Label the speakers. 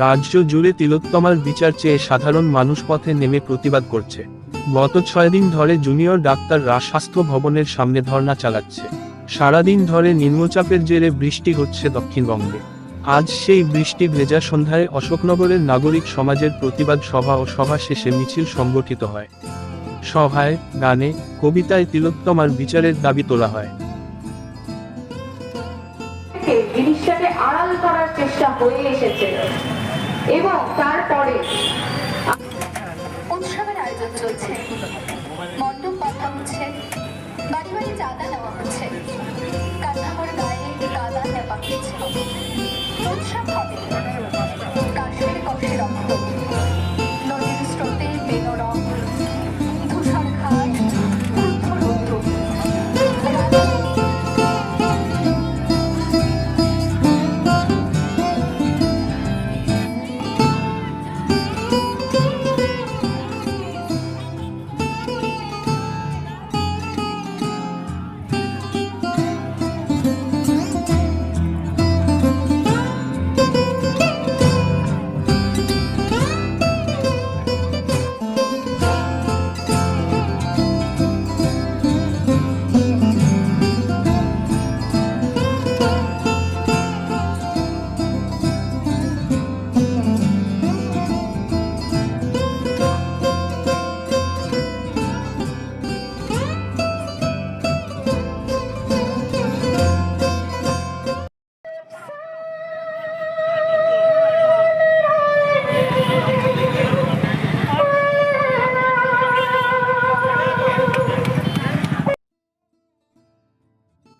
Speaker 1: রাজ্য জুড়ে তিলোত্তমার বিচার চেয়ে সাধারণ মানুষ পথে নেমে প্রতিবাদ করছে। গত 6 দিন ধরে জুনিয়র ডাক্তাররা স্বাস্থ্য ভবনের সামনে ধর্ণা চালাচ্ছে। সারাদিন ধরে নিম্নচাপের জেরে বৃষ্টি হচ্ছে দক্ষিণবঙ্গে। আজ সেই বৃষ্টি ভেজা সন্ধ্যায় অশোকনগরের নাগরিক সমাজের প্রতিবাদ সভা ও সভা শেষে মিছিল সংগঠিত হয়। সভায়, গানে, কবিতায় তিলোত্তমার বিচারের দাবি তোলা হয়।
Speaker 2: জিনিসটাকে আড়াল করার চেষ্টা হয়ে এসেছে এবং তারপরে
Speaker 3: উৎসবের আয়োজন চলছে, মণ্ডপ বাঁধা হচ্ছে, বাড়ি বাড়ি চাঁদা নেওয়া হচ্ছে, কাঠামোর গায়ে কাদা নেওয়া হচ্ছে। উৎসব হবে।